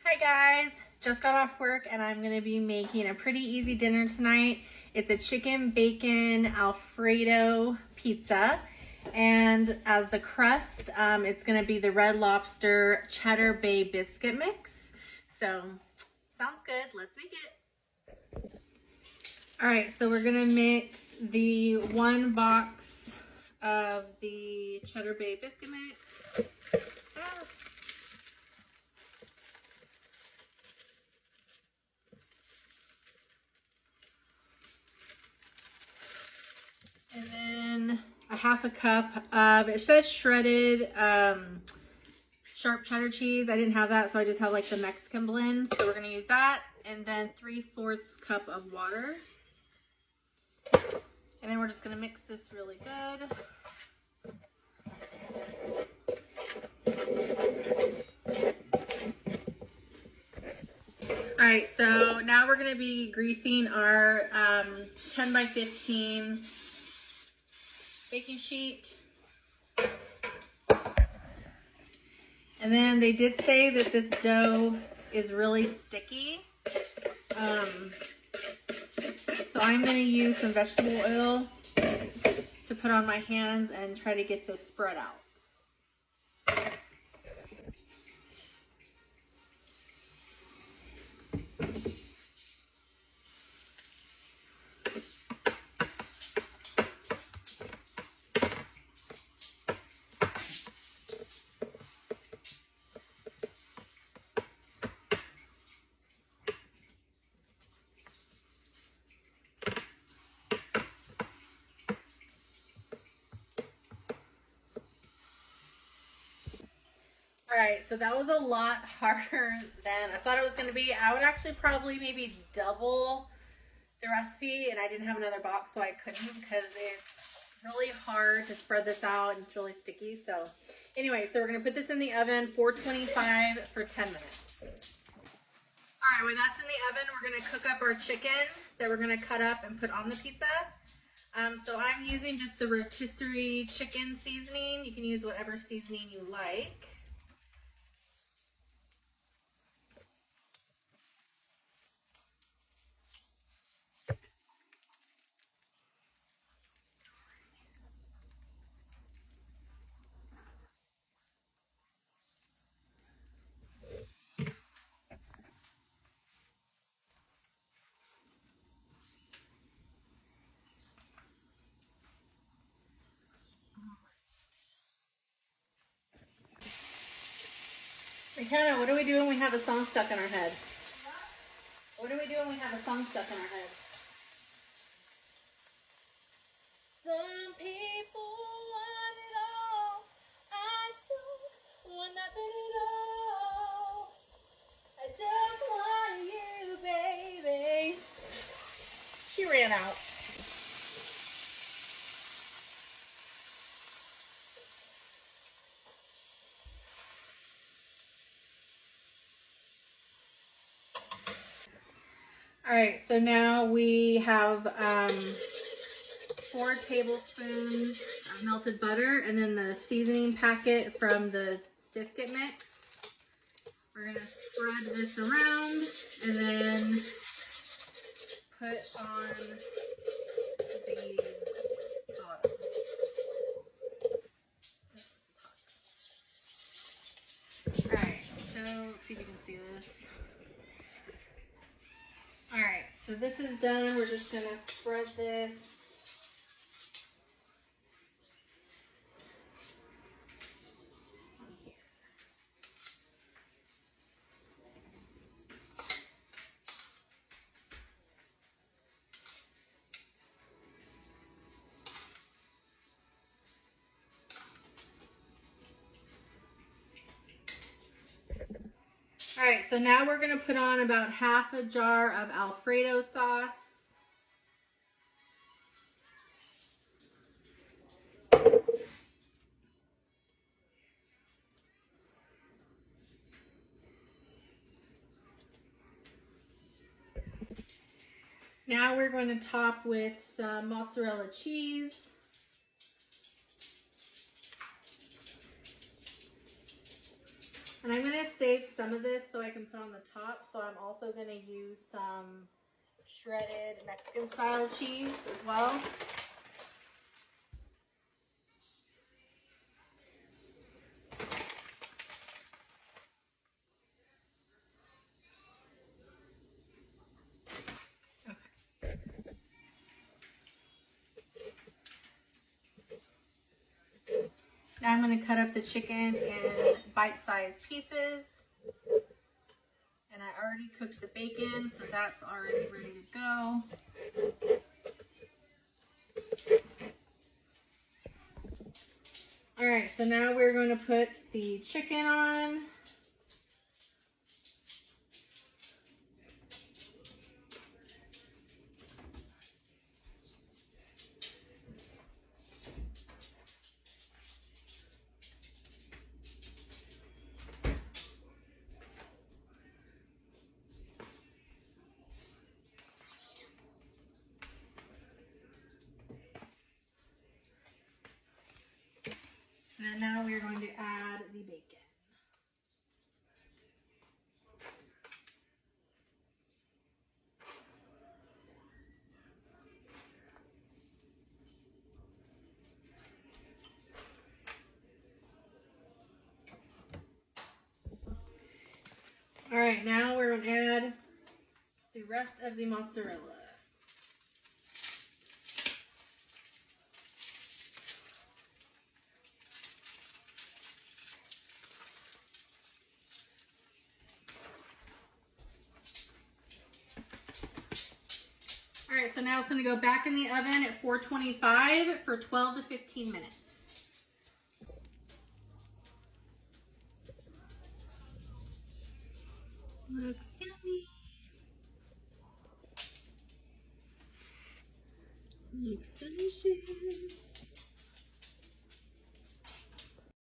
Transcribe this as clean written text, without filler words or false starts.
Hi guys, just got off work and I'm gonna be making a pretty easy dinner tonight. It's a chicken bacon Alfredo pizza, and as the crust, it's gonna be the Red Lobster cheddar bay biscuit mix. So, sounds good, let's make it. All right, so we're gonna mix the 1 box of the cheddar bay biscuit mix. And then a 1/2 cup of, it says shredded sharp cheddar cheese. I didn't have that, so I just have like the Mexican blend. So we're gonna use that. And then 3/4 cup of water. And then we're just gonna mix this really good. All right, so now we're gonna be greasing our 10 by 15 baking sheet. And then they did say that this dough is really sticky. So I'm gonna use some vegetable oil to put on my hands and try to get this spread out. All right, so that was a lot harder than I thought it was going to be. I would actually probably maybe double the recipe, and I didn't have another box, so I couldn't because it's really hard to spread this out and it's really sticky. So anyway, so we're going to put this in the oven, 425 for 10 minutes. All right, when that's in the oven, we're going to cook up our chicken that we're going to cut up and put on the pizza. So I'm using just the rotisserie chicken seasoning. You can use whatever seasoning you like. McKenna, what do we do when we have a song stuck in our head? What do we do when we have a song stuck in our head? Some people want it all. I don't want nothing at all. I just want you, baby. She ran out. All right, so now we have 4 tablespoons of melted butter and then the seasoning packet from the biscuit mix. We're gonna spread this around and then put on the bottom. All right, so let's see if you can see this. All right, so this is done. We're just gonna spread this. All right, so now we're gonna put on about 1/2 jar of Alfredo sauce. Now we're going to top with some mozzarella cheese. And I'm going to save some of this so I can put on the top. So I'm also going to use some shredded Mexican style cheese as well. Now I'm going to cut up the chicken in bite-sized pieces. And I already cooked the bacon, so that's already ready to go. All right, so now we're going to put the chicken on. And now we're going to add the bacon. All right, now we're going to add the rest of the mozzarella. All right, so now it's going to go back in the oven at 425 for 12 to 15 minutes. Looks yummy. Looks delicious.